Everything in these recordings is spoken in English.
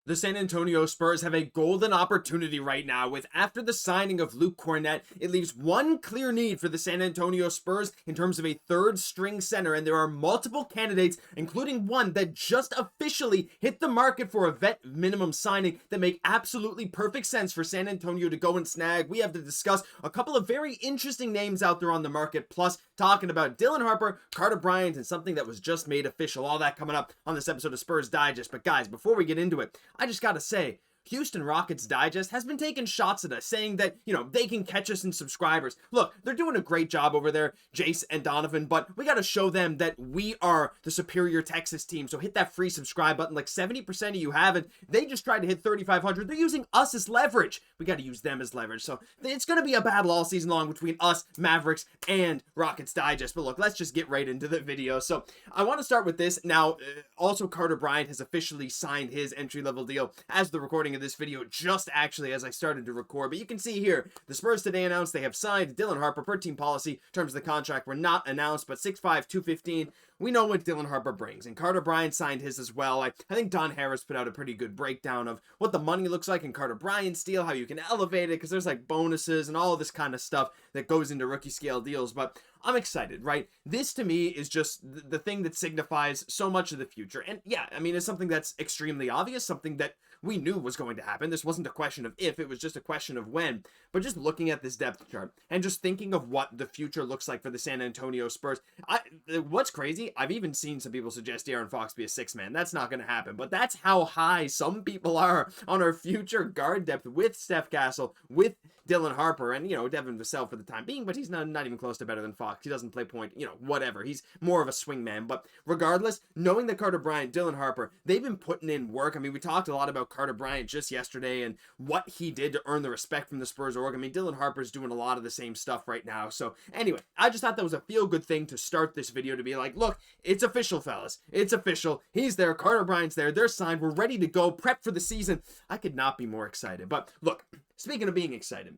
The San Antonio Spurs have a golden opportunity right now with after the signing of Luke Kornet, it leaves one clear need for the San Antonio Spurs in terms of a third string center, and there are multiple candidates, including one that just officially hit the market for a vet minimum signing that make absolutely perfect sense for San Antonio to go and snag. We have to discuss a couple of very interesting names out there on the market, plus talking about Dylan Harper, Carter Bryant, and something that was just made official. All that coming up on this episode of Spurs Digest. But guys, before we get into it, I just gotta say, Houston Rockets Digest has been taking shots at us, saying that, they can catch us in subscribers. Look, they're doing a great job over there, Jace and Donovan, but we got to show them that we are the superior Texas team. So hit that free subscribe button. Like 70% of you haven't. They just tried to hit 3,500. They're using us as leverage. We got to use them as leverage. So it's going to be a battle all season long between us, Mavericks, and Rockets Digest. But look, let's just get right into the video. So I want to start with this. Now, also Carter Bryant has officially signed his entry-level deal as the recording of this video, just actually as I started to record. But you can see here, the Spurs today announced they have signed Dylan Harper per team policy. Terms of the contract were not announced, but 6'5", 215. We know what Dylan Harper brings, and Carter Bryant signed his as well. I think Don Harris put out a pretty good breakdown of what the money looks like in Carter Bryant's deal, how you can elevate it, because there's like bonuses and all of this kind of stuff that goes into rookie scale deals. But I'm excited, right? This to me is just the thing that signifies so much of the future. And yeah, I mean, it's something that's extremely obvious, something that we knew was going to happen. This wasn't a question of if, it was just a question of when. But just looking at this depth chart and just thinking of what the future looks like for the San Antonio Spurs, what's crazy, I've even seen some people suggest De'Aaron Fox be a six-man. That's not going to happen. But that's how high some people are on our future guard depth with Steph Castle, with Dylan Harper, and, Devin Vassell for the time being, but he's not even close to better than Fox. He doesn't play point, whatever. He's more of a swing man. But regardless, knowing that Carter Bryant, Dylan Harper, they've been putting in work. I mean, we talked a lot about Carter Bryant just yesterday and what he did to earn the respect from the Spurs org. I mean, Dylan Harper's doing a lot of the same stuff right now. So anyway, I just thought that was a feel-good thing to start this video, to be like, look, it's official, fellas. It's official. He's there. Carter Bryant's there. They're signed. We're ready to go. Prep for the season. I could not be more excited. But look, speaking of being excited,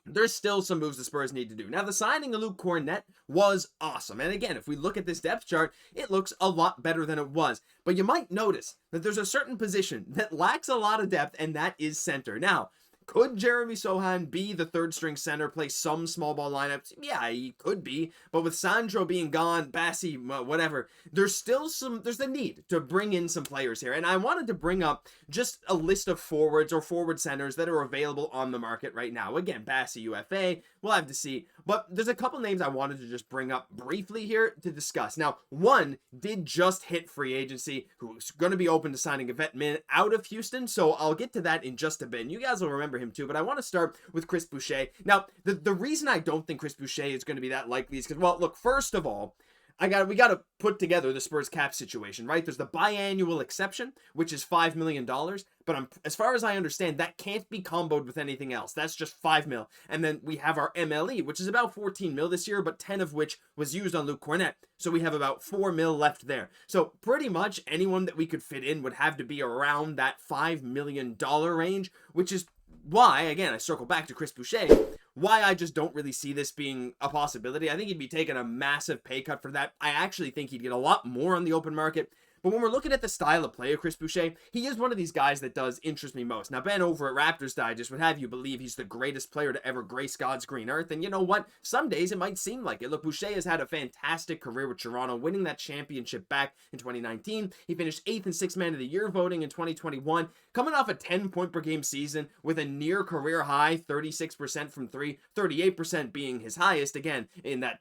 there's still some moves the Spurs need to do. Now, the signing of Luke Kornet was awesome. And again, if we look at this depth chart, it looks a lot better than it was. But you might notice that there's a certain position that lacks a lot of depth, and that is center. Now, could Jeremy Sochan be the third string center, play some small ball lineups? Yeah, he could be. But with Sandro being gone, Bassey, whatever, there's the need to bring in some players here. And I wanted to bring up just a list of forwards or forward centers that are available on the market right now. Again, Bassey, UFA, we'll have to see. But there's a couple names I wanted to just bring up briefly here to discuss. Now, one did just hit free agency, who's going to be open to signing a vet min out of Houston. So I'll get to that in just a bit. And you guys will remember him too, but I want to start with Chris Boucher. Now, the reason I don't think Chris Boucher is going to be that likely is because, well, look, first of all, we got to put together the Spurs cap situation, right? There's the biannual exception, which is $5 million, but as far as I understand, that can't be comboed with anything else. That's just $5 million. And then we have our MLE, which is about $14 million this year, but 10 of which was used on Luke Kornet. So we have about $4 million left there. So pretty much anyone that we could fit in would have to be around that $5 million range, which is why, again, I circle back to Chris Boucher, why I just don't really see this being a possibility. I think he'd be taking a massive pay cut for that. I actually think he'd get a lot more on the open market. But when we're looking at the style of play of Chris Boucher, he is one of these guys that does interest me most. Now, Ben over at Raptors Digest would have you believe he's the greatest player to ever grace God's green earth. And you know what? Some days it might seem like it. Look, Boucher has had a fantastic career with Toronto, winning that championship back in 2019. He finished 8th in 6th Man of the Year voting in 2021, coming off a 10-point-per-game season with a near-career high 36% from 3, 38% being his highest, again, in that,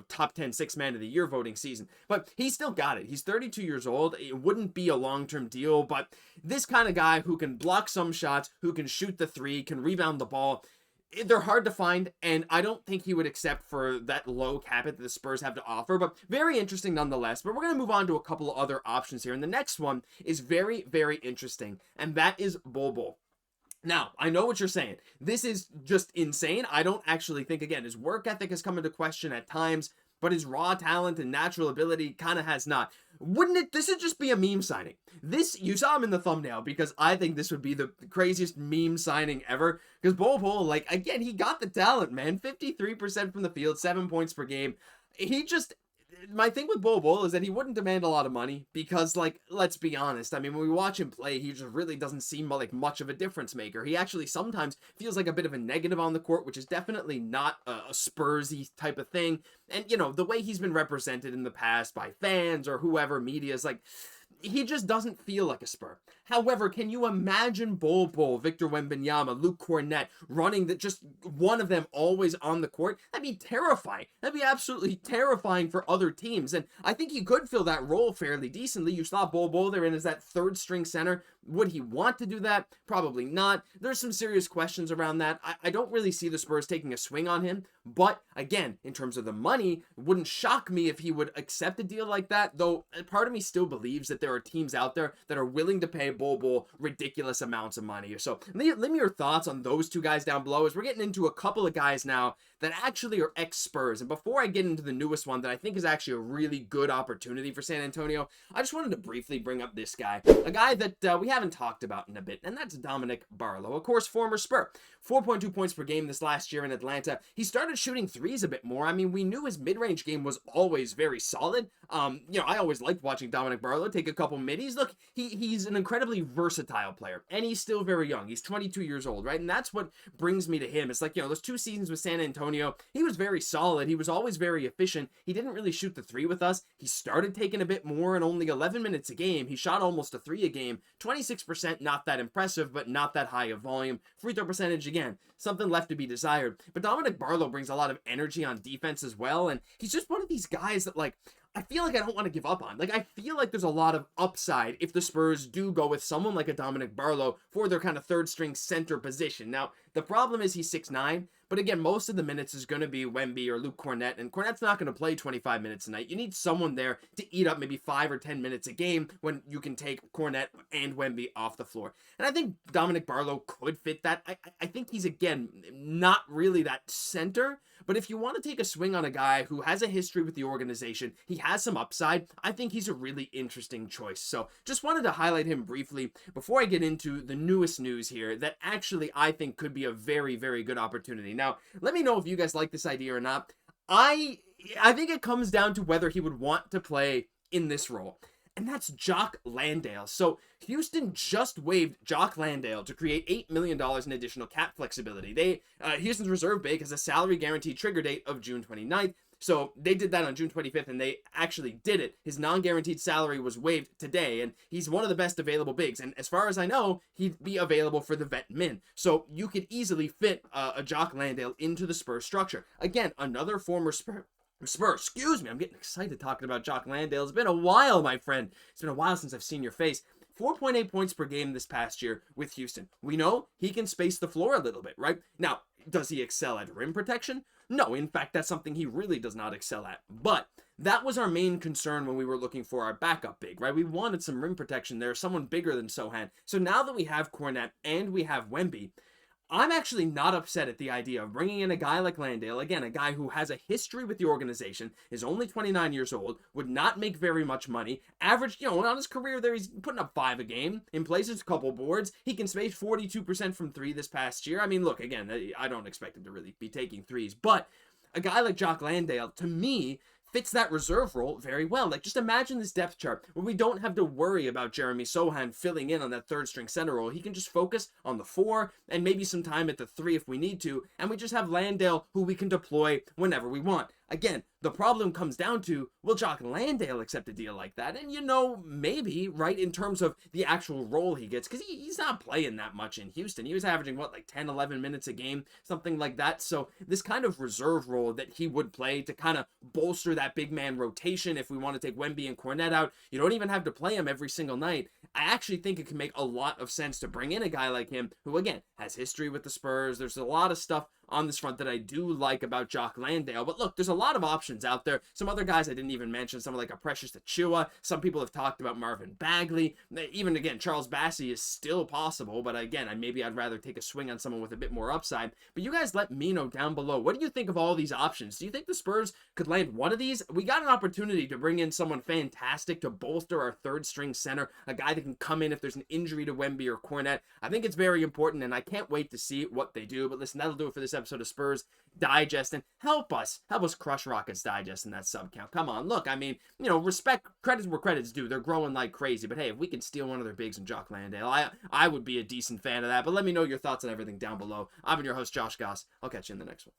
top 10 6th Man of the Year voting season. But he's still got it. He's 32 years old. It wouldn't be a long-term deal, but this kind of guy who can block some shots, who can shoot the three, can rebound the ball, they're hard to find, and I don't think he would accept for that low cap hit that the Spurs have to offer, but very interesting nonetheless. But we're going to move on to a couple of other options here, and the next one is very, very interesting, and that is Bol Bol. Now, I know what you're saying. This is just insane. I don't actually think, again, his work ethic has come into question at times, but his raw talent and natural ability kind of has not. This would just be a meme signing. You saw him in the thumbnail because I think this would be the craziest meme signing ever. Because Bol Bol, again, he got the talent, man. 53% from the field, 7 points per game. my thing with Bol Bol is that he wouldn't demand a lot of money because, like, let's be honest. I mean, when we watch him play, he just really doesn't seem like much of a difference maker. He actually sometimes feels like a bit of a negative on the court, which is definitely not a Spursy type of thing. And, you know, the way he's been represented in the past by fans or whoever, media is like, he just doesn't feel like a Spur. However, can you imagine Bol Bol, Victor Wembanyama, Luke Cornett running just one of them always on the court? That'd be terrifying. That'd be absolutely terrifying for other teams. And I think he could fill that role fairly decently. You saw Bol Bol there in as that third string center. Would he want to do that? Probably not. There's some serious questions around that. I don't really see the Spurs taking a swing on him. But again, in terms of the money, it wouldn't shock me if he would accept a deal like that. Though part of me still believes that there are teams out there that are willing to pay Bol Bol ridiculous amounts of money. So leave me your thoughts on those two guys down below, as we're getting into a couple of guys now that actually are ex-Spurs. And before I get into the newest one that I think is actually a really good opportunity for San Antonio, I just wanted to briefly bring up this guy, a guy that we haven't talked about in a bit, and that's Dominick Barlow, of course, former Spur. 4.2 points per game this last year in Atlanta. He started shooting threes a bit more. I mean, we knew his mid-range game was always very solid. You know, I always liked watching Dominick Barlow take a couple middies. Look, he's an incredibly versatile player, and he's still very young. He's 22 years old, right? And that's what brings me to him. It's like, you know, those 2 seasons with San Antonio, he was very solid. He was always very efficient. He didn't really shoot the three with us. He started taking a bit more in only 11 minutes a game. He shot almost a three a game. 26%, not that impressive, but not that high of volume. Free throw percentage, again, something left to be desired. But Dominick Barlow brings a lot of energy on defense as well, and he's just one of these guys that, like, I feel like I don't want to give up on. Like, I feel like there's a lot of upside if the Spurs do go with someone like a Dominick Barlow for their kind of third string center position. Now, the problem is he's 6'9", but again, most of the minutes is going to be Wemby or Luke Cornett, and Cornett's not going to play 25 minutes a night. You need someone there to eat up maybe 5 or 10 minutes a game when you can take Cornett and Wemby off the floor. And I think Dominick Barlow could fit that. I think he's, again, not really that center, but if you want to take a swing on a guy who has a history with the organization, he has some upside, I think he's a really interesting choice. So just wanted to highlight him briefly before I get into the newest news here that actually I think could be a very, very good opportunity. Now, let me know if you guys like this idea or not. I think it comes down to whether he would want to play in this role, and that's Jock Landale. So Houston just waived Jock Landale to create $8 million in additional cap flexibility. Houston's reserve big has a salary guarantee trigger date of June 29th. So they did that on June 25th, and they actually did it. His non-guaranteed salary was waived today, and he's one of the best available bigs. And as far as I know, he'd be available for the vet min. So you could easily fit a Jock Landale into the Spurs structure. Again, another former Spur, excuse me, I'm getting excited talking about Jock Landale. It's been a while, my friend. It's been a while since I've seen your face. 4.8 points per game this past year with Houston. We know he can space the floor a little bit, right? Now, does he excel at rim protection? No, in fact, that's something he really does not excel at. But that was our main concern when we were looking for our backup big, right? We wanted some rim protection there, someone bigger than Sochan. So now that we have Cornett and we have Wemby, I'm actually not upset at the idea of bringing in a guy like Landale, again, a guy who has a history with the organization, is only 29 years old, would not make very much money, averaged, you know, on his career there, he's putting up 5 a game, in places a couple boards, he can space 42% from 3 this past year. I mean, look, again, I don't expect him to really be taking threes, but a guy like Jock Landale, to me, fits that reserve role very well. Like, just imagine this depth chart where we don't have to worry about Jeremy Sochan filling in on that third string center role. He can just focus on the 4 and maybe some time at the 3 if we need to, and we just have Landale who we can deploy whenever we want. Again, the problem comes down to, will Jock Landale accept a deal like that? And, you know, maybe, right, in terms of the actual role he gets, because he's not playing that much in Houston. He was averaging, what, like 10, 11 minutes a game, something like that. So this kind of reserve role that he would play to kind of bolster that big man rotation, if we want to take Wemby and Cornett out, you don't even have to play him every single night. I actually think it can make a lot of sense to bring in a guy like him, who, again, has history with the Spurs. There's a lot of stuff on this front that I do like about Jock Landale. But look, there's a lot of options out there. Some other guys I didn't even mention, someone like a Precious Achua. Some people have talked about Marvin Bagley. Even, again, Charles Bassey is still possible. But again, maybe I'd rather take a swing on someone with a bit more upside. But you guys let me know down below. What do you think of all these options? Do you think the Spurs could land one of these? We got an opportunity to bring in someone fantastic to bolster our third string center. A guy that can come in if there's an injury to Wemby or Cornett. I think it's very important, and I can't wait to see what they do. But listen, that'll do it for this episode episode of Spurs Digest, and help us crush Rockets Digest in that sub count. Come on, look, I mean, respect, credits where credits due. They're growing like crazy, but hey, if we can steal one of their bigs in Jock Landale, I would be a decent fan of that. But let me know your thoughts on everything down below. I've been your host, Josh Gosse. I'll catch you in the next one.